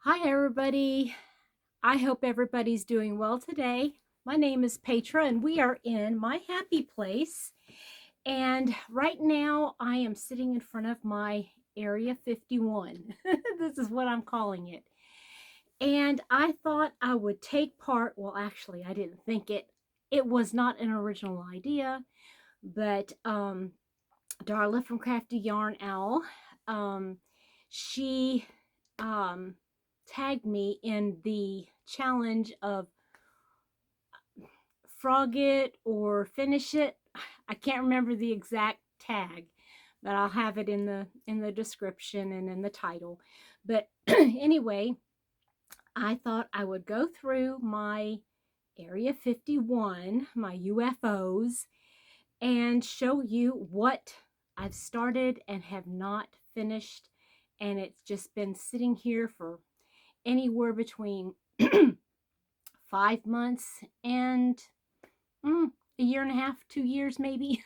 Hi, everybody. I hope everybody's doing well today. My name is Petra, and we are in my happy place. And right now, I am sitting in front of my Area 51. This is what I'm calling it. And I thought I would take part. Well, actually, I didn't think it. It was not an original idea, but Darla from Crafty Yarn Owl, um, she um, tagged me in the challenge of frog it or finish it. I can't remember the exact tag, but I'll have it in the description and in the title. But anyway, I thought I would go through my Area 51, my UFOs, and show you what I've started and have not finished. And it's just been sitting here for anywhere between 5 months and a year and a half, 2 years maybe.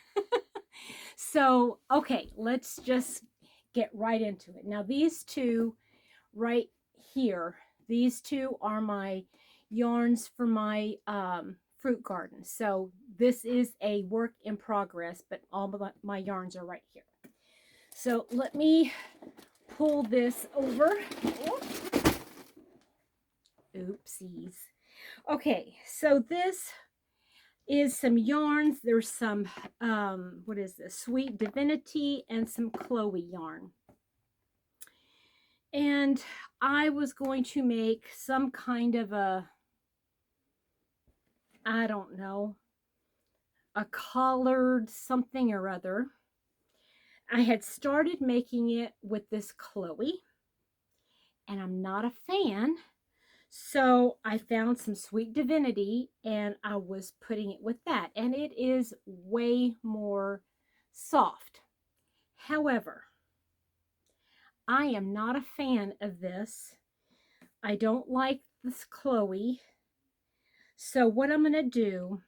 So, okay, let's just get right into it. Now, these two right here, these two are my yarns for my fruit garden. So, this is a work in progress, but all of my yarns are right here. So, let me pull this over. Oopsies. Okay, so this is some yarns. There's some, what is this? Sweet Divinity and some Chloe yarn. And I was going to make some kind of I don't know, a collared something or other. I had started making it with this Chloe, and I'm not a fan. So I found some Sweet Divinity and I was putting it with that. And it is way more soft. However, I am not a fan of this. I don't like this Chloe. So what I'm going to do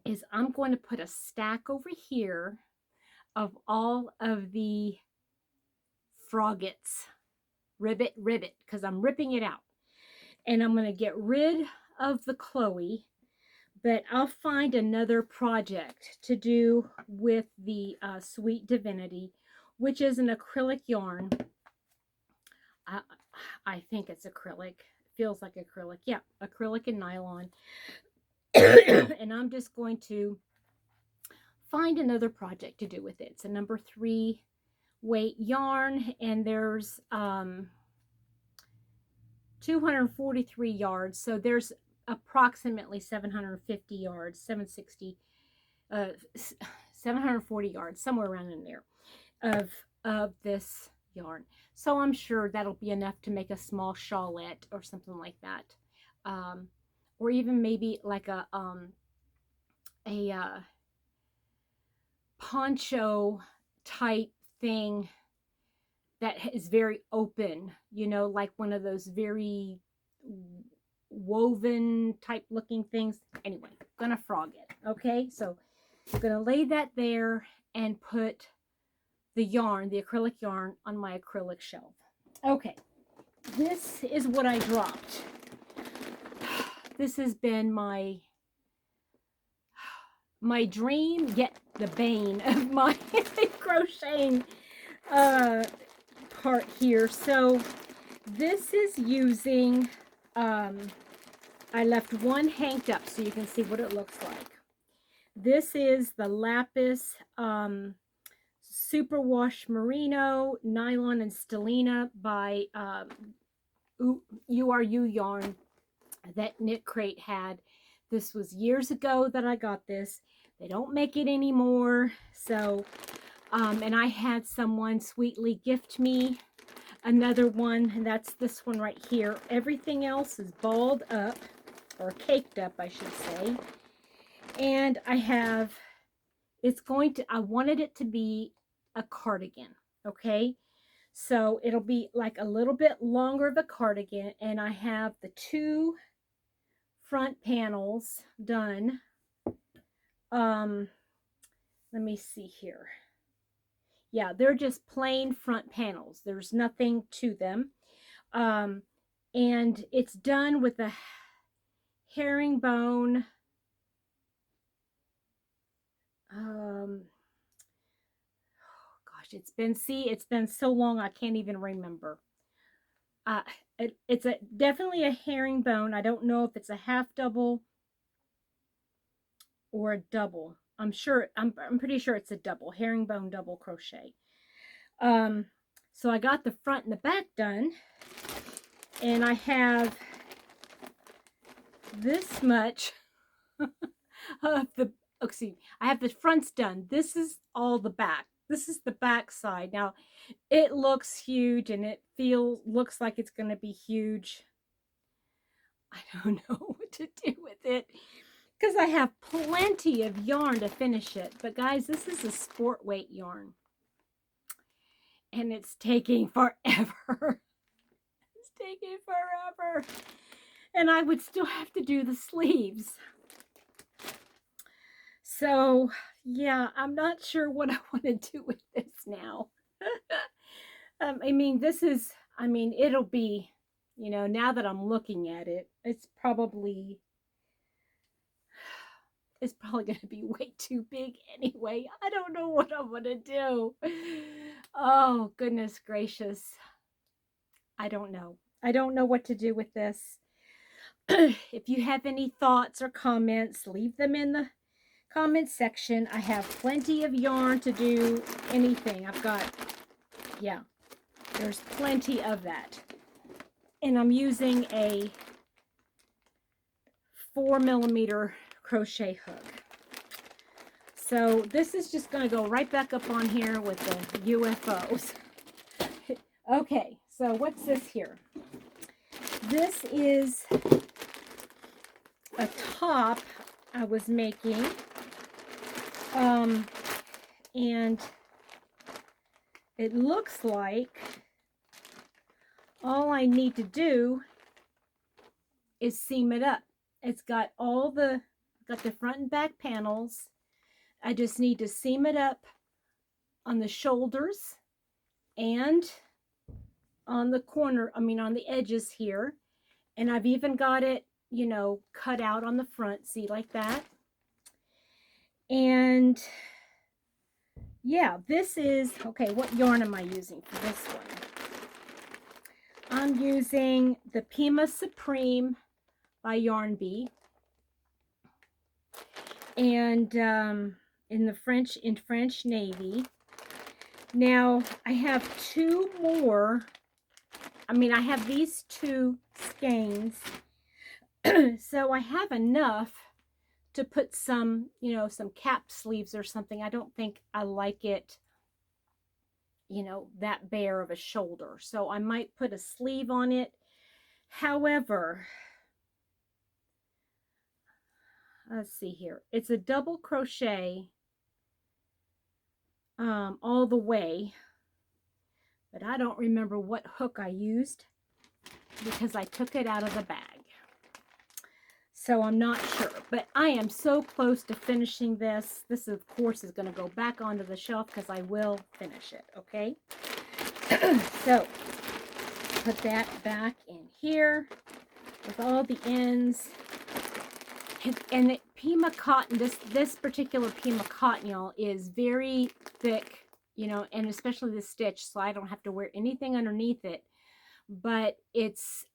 is I'm going to put a stack over here of all of the froggets. Ribbit, because I'm ripping it out. And I'm going to get rid of the Chloe, but I'll find another project to do with the Sweet Divinity, which is an acrylic yarn. I think it's acrylic. Feels like acrylic. Yeah, acrylic and nylon. And I'm just going to find another project to do with it. It's a number 3 weight yarn, and there's 243 yards. So there's approximately 750 yards, 740 yards, somewhere around in there of this yarn. So I'm sure that'll be enough to make a small shawlette or something like that. Or even maybe like a poncho type thing that is very open, like one of those very woven type looking things. Anyway, gonna frog it. Okay, so I'm gonna lay that there and put the yarn, the acrylic yarn, on my acrylic shelf. Okay, this is what I dropped. This has been my dream, yet the bane of my crocheting part here. So this is using, I left one hanged up so you can see what it looks like. This is the Lapis Superwash Merino Nylon and Stellina by URU Yarn that Knit Crate had. This was years ago that I got this. They don't make it anymore. So, and I had someone sweetly gift me another one, and that's this one right here. Everything else is balled up, or caked up, I should say. And I have, I wanted it to be a cardigan, okay? So it'll be like a little bit longer of a cardigan, and I have the 2 front panels done. Let me see here. Yeah, they're just plain front panels. There's nothing to them. And it's done with a herringbone, gosh, it's been so long I can't even remember. Uh, it's definitely a herringbone. I don't know if it's a half double or a double. I'm pretty sure it's a double, herringbone double crochet. Um, so I got the front and the back done, and I have this much of the, see, I have the fronts done. This is all the back. This is the back side. Now, it looks huge and it looks like it's going to be huge. I don't know what to do with it because I have plenty of yarn to finish it. But guys, this is a sport weight yarn. And it's taking forever. It's taking forever. And I would still have to do the sleeves. So, yeah, I'm not sure what I want to do with this now. I mean, it'll be, now that I'm looking at it, it's probably going to be way too big anyway. I don't know what I'm going to do. Oh, goodness gracious. I don't know. I don't know what to do with this. If you have any thoughts or comments, leave them in the comment section. I have plenty of yarn to do anything. Yeah, there's plenty of that. And I'm using a 4mm crochet hook. So this is just going to go right back up on here with the UFOs. Okay, so what's this here? This is a top I was making. And it looks like all I need to do is seam it up. It's got the front and back panels. I just need to seam it up on the shoulders and on the corner, on the edges here. And I've even got it, cut out on the front, see, like that. And yeah, this is, okay, what yarn am I using for this one? I'm using the Pima Supreme by Yarn Bee. And in French Navy. Now, I have two more. I have these two skeins. So I have enough to put some, some cap sleeves or something. I don't think I like it, that bare of a shoulder. So I might put a sleeve on it. However, let's see here. It's a double crochet all the way, but I don't remember what hook I used because I took it out of the bag. So I'm not sure, but I am so close to finishing this. This, of course, is going to go back onto the shelf because I will finish it, okay? So put that back in here with all the ends. And Pima cotton, this particular Pima cotton, y'all, is very thick, and especially the stitch, so I don't have to wear anything underneath it. But it's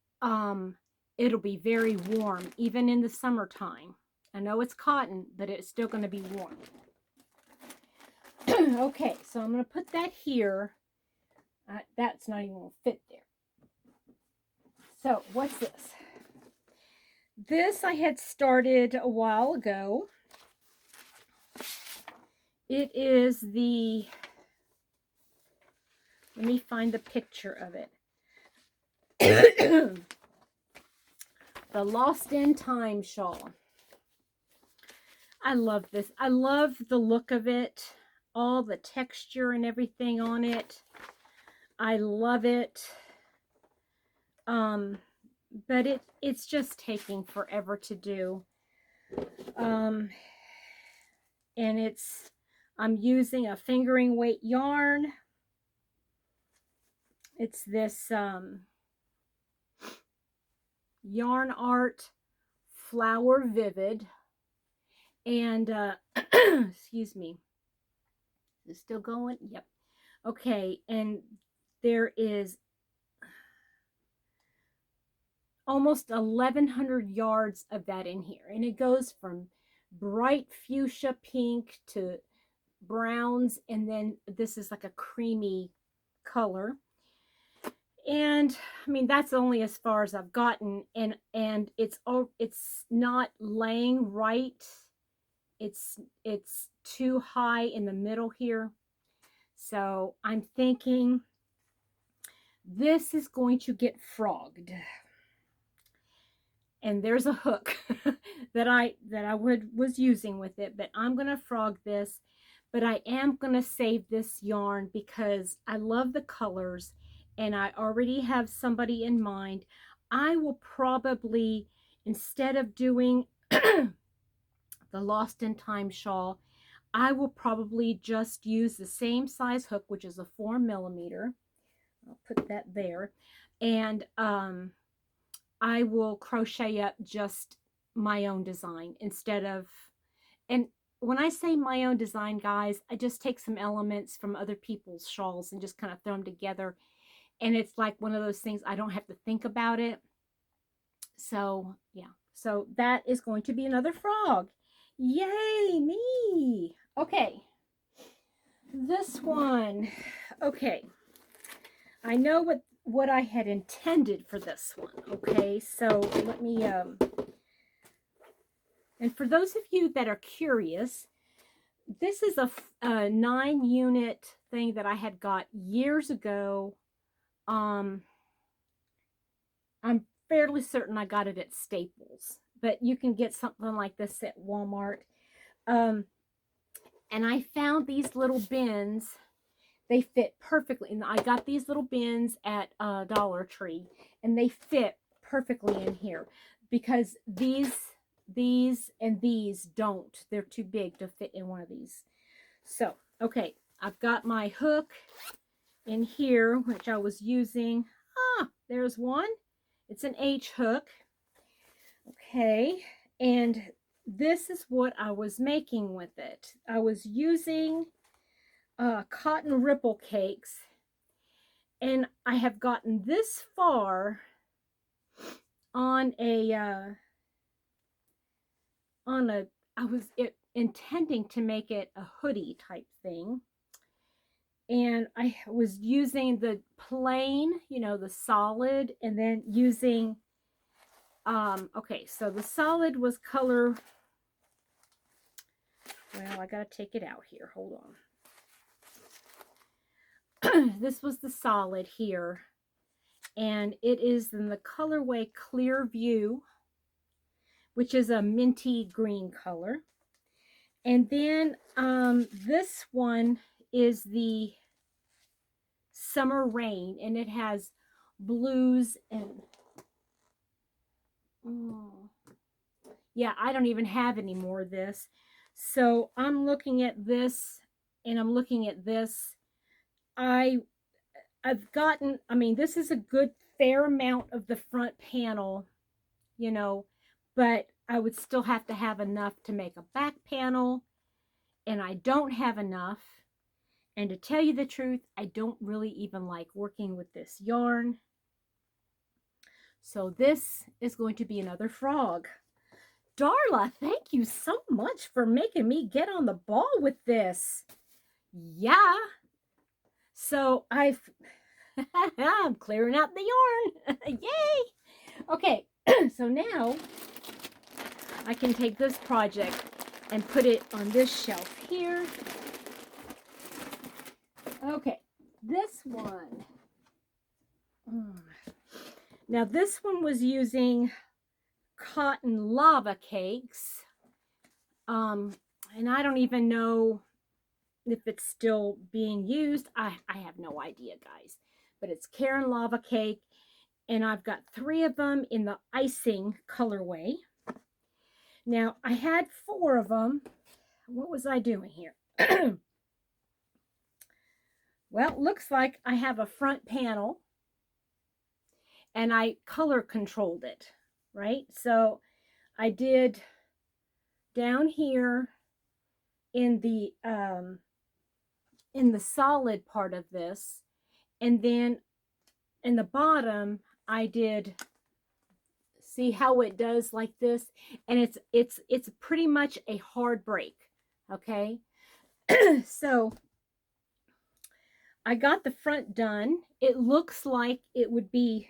it'll be very warm even in the summertime. I know it's cotton, but it's still going to be warm. Okay, so I'm going to put that here. That's not even going to fit there. So what's this? This I had started a while ago. It is the, let me find the picture of it. The Lost in Time shawl. I love this. I love the look of it, all the texture and everything on it. I love it. But it's just taking forever to do. And I'm using a fingering weight yarn. It's this Yarn Art Flower Vivid. And, excuse me, is it still going? Yep. Okay, and there is almost 1,100 yards of that in here. And it goes from bright fuchsia pink to browns, and then this is like a creamy color. And I mean, that's only as far as I've gotten, and it's not laying right. It's too high in the middle here. So I'm thinking this is going to get frogged. And there's a hook that I was using with it, but I'm going to frog this. But I am going to save this yarn because I love the colors and I already have somebody in mind. I will probably, instead of doing the Lost in Time shawl, I will probably just use the same size hook, which is a 4mm. I'll put that there. And I will crochet up just my own design instead of, and when I say my own design, guys, I just take some elements from other people's shawls and just kind of throw them together. And it's like one of those things, I don't have to think about it. So, yeah. So that is going to be another frog. Yay, me. Okay. This one. Okay. I know what I had intended for this one. Okay. So let me, and for those of you that are curious, this is a 9-unit thing that I had got years ago. I'm fairly certain I got it at Staples, but you can get something like this at Walmart. And I found these little bins. They fit perfectly. And I got these little bins at Dollar Tree, and they fit perfectly in here because these and these don't. They're too big to fit in one of these. So, okay, I've got my hook in here, which I was using. Ah, there's one. It's an H hook. Okay, and this is what I was making with it. I was using cotton ripple cakes, and I have gotten this far on I was intending to make it a hoodie type thing, and I was using the plain, you know, the solid, and then using okay, so the solid was color, well, I gotta take it out here, hold on. This was the solid here, and it is in the colorway Clear View, which is a minty green color. And then this one is the Summer Rain, and it has blues and, oh, yeah, I don't even have any more of this. So I'm looking at this, and I'm looking at this. I've gotten, I mean, this is a good fair amount of the front panel, you know, but I would still have to have enough to make a back panel, and I don't have enough. And to tell you the truth, I don't really even like working with this yarn. So this is going to be another frog. Darla, thank you so much for making me get on the ball with this. Yeah. So I'm clearing out the yarn. Yay. Okay, so now I can take this project and put it on this shelf here. Okay, this one. Now this one was using cotton lava cakes. And I don't even know if it's still being used. I have no idea, guys. But it's Caron Lava Cake, and I've got 3 of them in the icing colorway. Now, I had 4 of them. What was I doing here? Well, it looks like I have a front panel, and I color controlled it. right? So I did down here in the solid part of this, and then in the bottom I did, see how it does like this, and it's pretty much a hard break. Okay. So I got the front done. It looks like it would be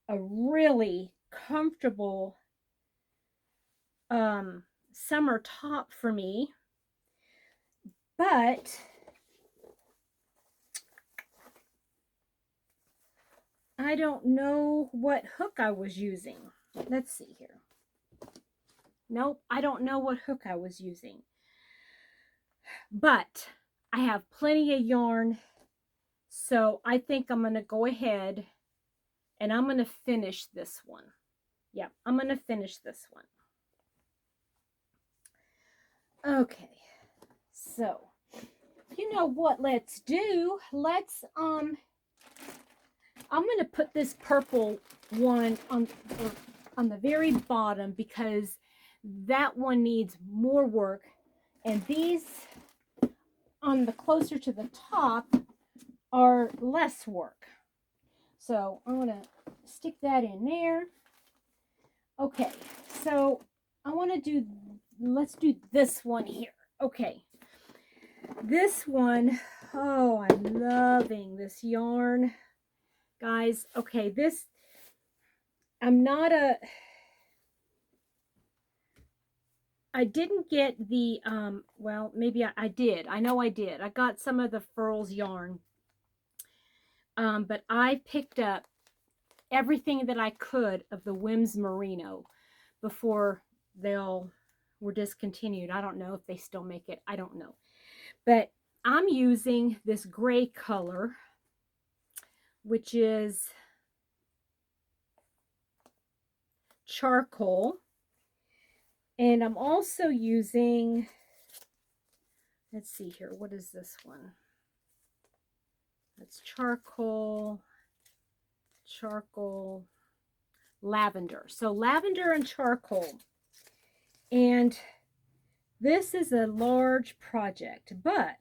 a really comfortable summer top for me, but I don't know what hook I was using. Let's see here. Nope, I don't know what hook I was using. But I have plenty of yarn, so I think I'm going to go ahead and I'm going to finish this one. Yeah, I'm going to finish this one. Okay, so you know what let's do? Let's, I'm going to put this purple one on the very bottom because that one needs more work, and these on the closer to the top are less work. So I'm going to stick that in there. Okay, so I want to do, let's do this one here. Okay, this one, oh, I'm loving this yarn, guys. Okay, this, I'm not a, I didn't get the, well, maybe I did. I know I did. I got some of the Furls yarn. But I picked up everything that I could of the Wims Merino before they all were discontinued. I don't know if they still make it. I don't know. But I'm using this gray color, which is charcoal. And I'm also using, let's see here, what is this one? It's charcoal, lavender. So lavender and charcoal. And this is a large project, but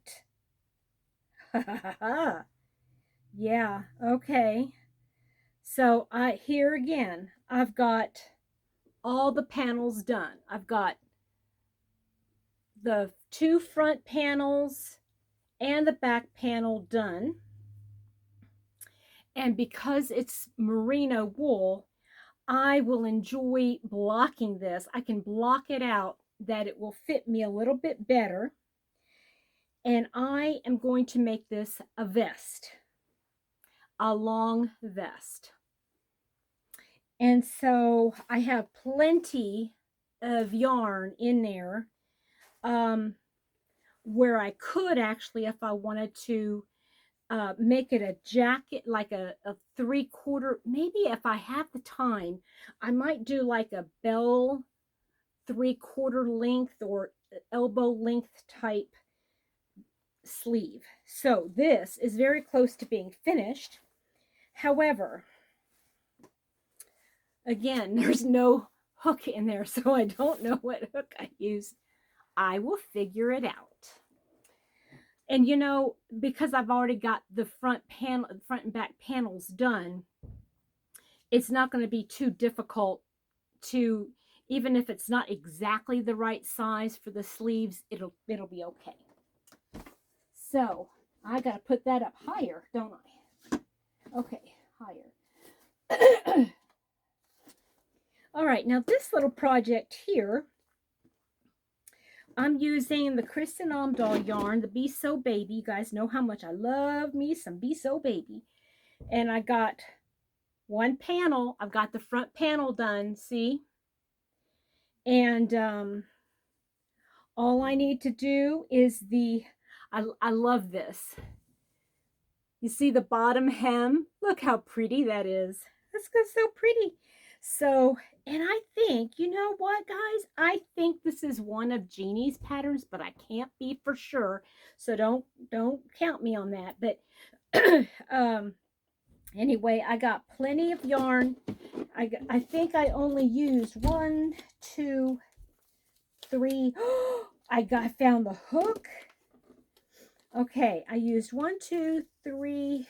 yeah, okay. So here again, I've got all the panels done. I've got the 2 front panels and the back panel done. And because it's merino wool, I will enjoy blocking this. I can block it out that it will fit me a little bit better. And I am going to make this a vest, a long vest. And so I have plenty of yarn in there, where I could actually, if I wanted to, make it a jacket, like a 3/4, maybe if I have the time, I might do like a bell 3/4 length or elbow length type sleeve. So this is very close to being finished. However, again, there's no hook in there, so I don't know what hook I used. I will figure it out. And you know, because I've already got the front and back panels done, it's not going to be too difficult to, even if it's not exactly the right size for the sleeves, it'll be okay. So I got to put that up higher, don't I? Okay, higher. All right, now this little project here, I'm using the Kristen Omdahl yarn, the Be So Baby. You guys know how much I love me some Be So Baby. And I got one panel. I've got the front panel done, see? And all I need to do is I love this. You see the bottom hem? Look how pretty that is. That's so pretty. So, and I think, you know what, guys? I think this is one of Jeannie's patterns, but I can't be for sure. So don't count me on that. But anyway, I got plenty of yarn. I think I only used 1, 2, 3. I found the hook. Okay, I used 1, 2, 3,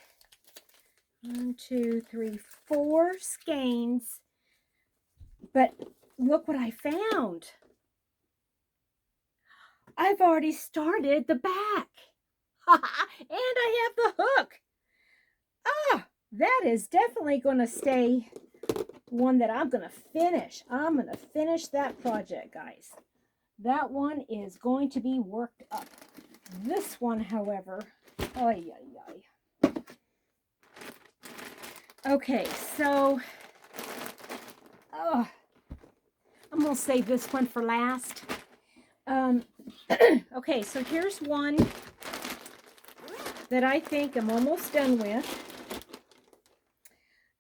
1, 2, 3, 4 skeins. But look what I found. I've already started the back. And I have the hook. Ah, that is definitely going to stay one that I'm going to finish. I'm going to finish that project, guys. That one is going to be worked up. This one, however, ay, ay, ay. Okay, so I'm going to save this one for last. Okay, so here's one that I think I'm almost done with.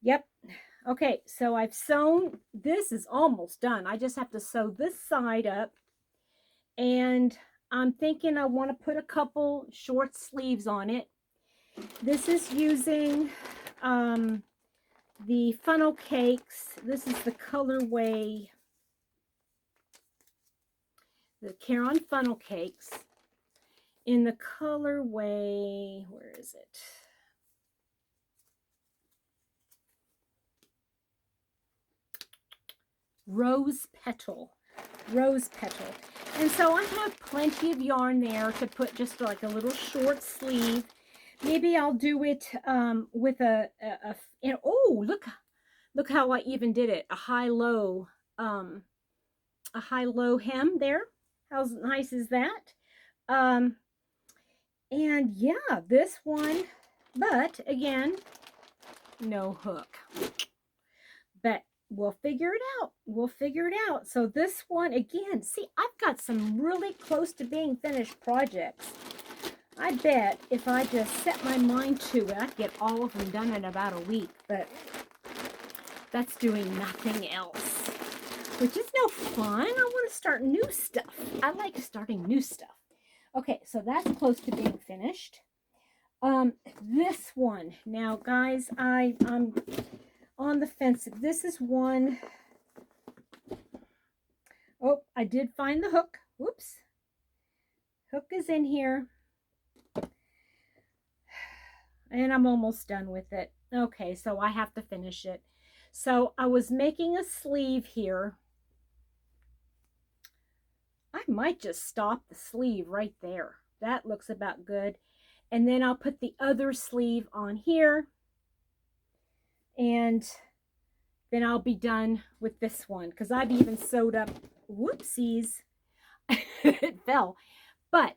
Yep. Okay, so I've sewn, this is almost done. I just have to sew this side up. And I'm thinking I want to put a couple short sleeves on it. This is using the funnel cakes. This is the colorway, the Caron funnel cakes in the colorway, where is it? Rose Petal. Rose Petal. And so I have plenty of yarn there to put just like a little short sleeve. Maybe I'll do it with oh, look how I even did it. A high-low hem there. How nice is that? And yeah, this one, but again, no hook. But we'll figure it out. We'll figure it out. So this one, again, see, I've got some really close to being finished projects. I bet if I just set my mind to it, I'd get all of them done in about a week. But that's doing nothing else, which is no fun. I want to start new stuff. I like starting new stuff. Okay, so that's close to being finished. This one, now guys, I'm on the fence. This is one. Oh, I did find the hook. Whoops. Hook is in here. And I'm almost done with it. Okay, so I have to finish it. So I was making a sleeve here. I might just stop the sleeve right there. That looks about good. And then I'll put the other sleeve on here. And then I'll be done with this one. Because I've even sewed up, whoopsies, it fell. But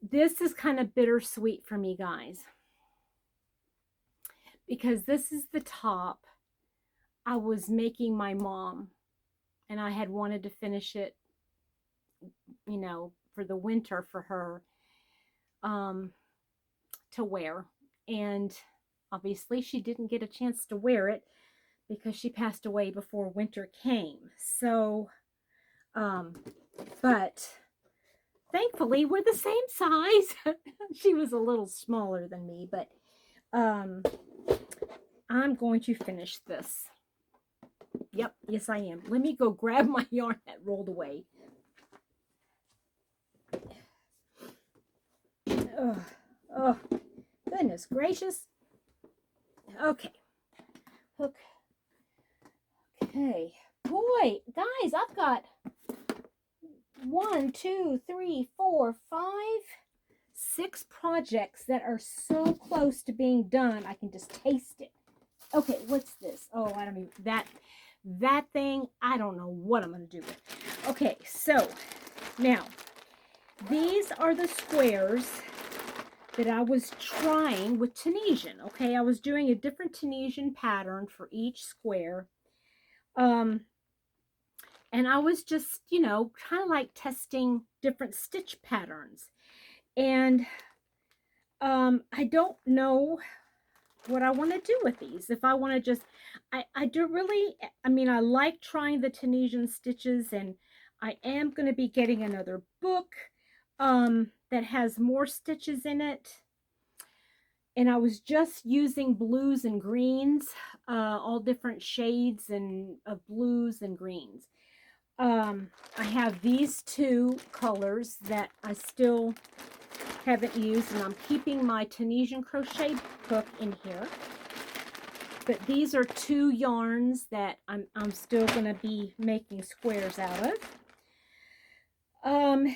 this is kind of bittersweet for me, guys. Because this is the top I was making my mom. And I had wanted to finish it, you know, for the winter for her to wear. And obviously she didn't get a chance to wear it because she passed away before winter came. So, but thankfully we're the same size. She was a little smaller than me, but I'm going to finish this. Yep, yes I am. Let me go grab my yarn that rolled away. Oh, goodness gracious. Okay. Hook. Okay. Boy, guys, I've got 1, 2, 3, 4, 5, 6 projects that are so close to being done. I can just taste it. Okay, what's this? Oh, I don't even, that thing, I don't know what I'm going to do with. Okay, so now these are the squares that I was trying with Tunisian. Okay, I was doing a different Tunisian pattern for each square. And I was just, you know, kind of like testing different stitch patterns. And I don't know what I want to do with these. If I want to just, I do really, I mean, I like trying the Tunisian stitches, and I am going to be getting another book that has more stitches in it. and I was just using blues and greens, all different shades and of blues and greens. I have these two colors that I still haven't used, and I'm keeping my Tunisian crochet hook in here. But these are two yarns that I'm still going to be making squares out of.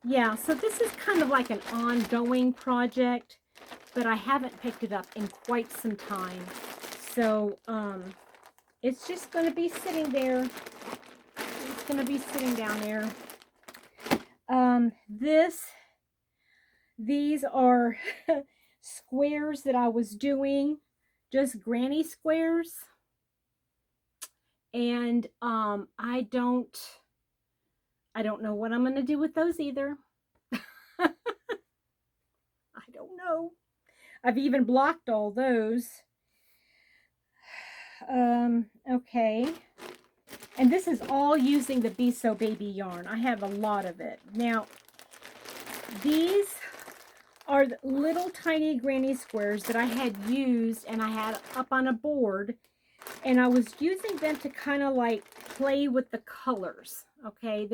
Yeah, so this is kind of like an ongoing project, but I haven't picked it up in quite some time. So it's just going to be sitting there. It's going to be sitting down there. These are squares that I was doing, just granny squares. And I don't know what I'm going to do with those either. I don't know. I've even blocked all those. Okay. And this is all using the Be So Baby yarn. I have a lot of it. Now, these are the little tiny granny squares that I had used and I had up on a board. And I was using them to kind of like play with the colors. Okay.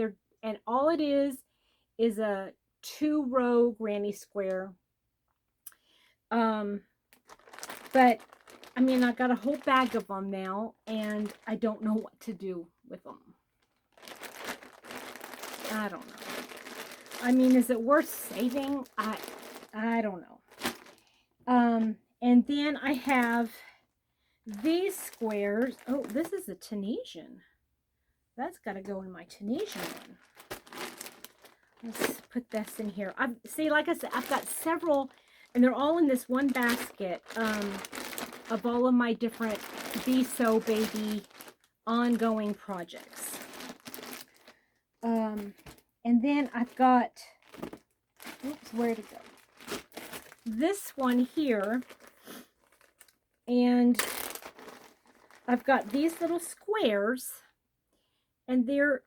And all it is a 2-row granny square. But I mean, I got a whole bag of them now, and I don't know what to do with them. I don't know. I mean, is it worth saving? I don't know. And then I have these squares. Oh, this is a Tunisian. That's got to go in my Tunisian one. Let's put this in here. See, like I said, I've got several, and they're all in this one basket of all of my different Be So Baby ongoing projects. And then I've got, oops, where'd it go? This one here, and I've got these little squares, and they're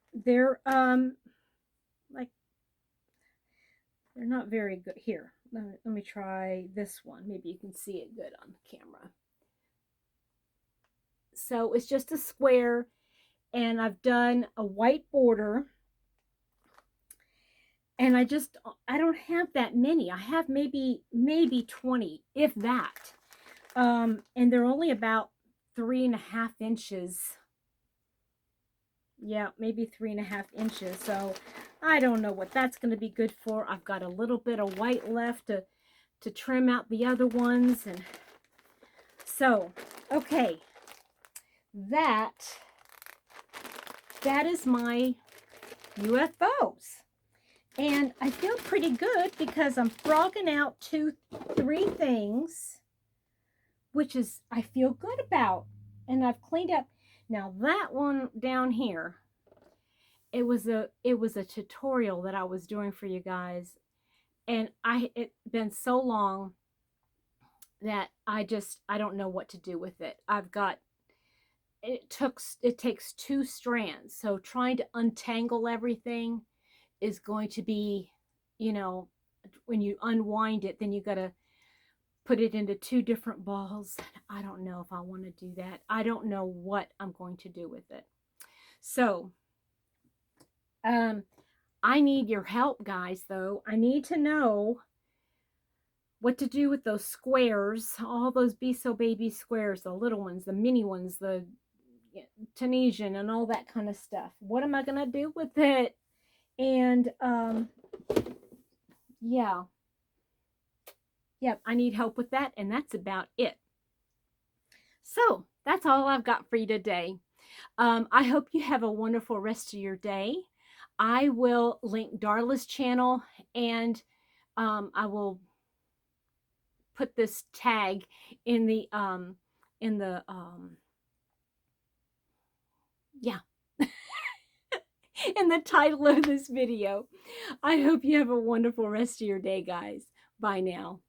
like, they're not very good. Here, let me try this one. Maybe you can see it good on camera. So it's just a square, and I've done a white border, and I don't have that many. I have maybe 20, if that. And they're only about 3.5 inches. Yeah, maybe 3.5 inches. So I don't know what that's going to be good for. I've got a little bit of white left to trim out the other ones. And so, okay, that is my UFOs. And I feel pretty good because I'm frogging out 3 things, which is I feel good about. And I've cleaned up. Now that one down here, it was a tutorial that I was doing for you guys, and it's been so long that I don't know what to do with it. It takes 2 strands, so trying to untangle everything is going to be, you know, when you unwind it, then you got to put it into 2 different balls. I don't know if I want to do that. I don't know what I'm going to do with it. So, I need your help, guys, though. I need to know what to do with those squares, all those Be So Baby squares, the little ones, the mini ones, the Tunisian and all that kind of stuff. What am I going to do with it? And, yeah, I need help with that, and that's about it. So, that's all I've got for you today. I hope you have a wonderful rest of your day. I will link Darla's channel, and I will put this tag in the in the title of this video. I hope you have a wonderful rest of your day, guys. Bye now.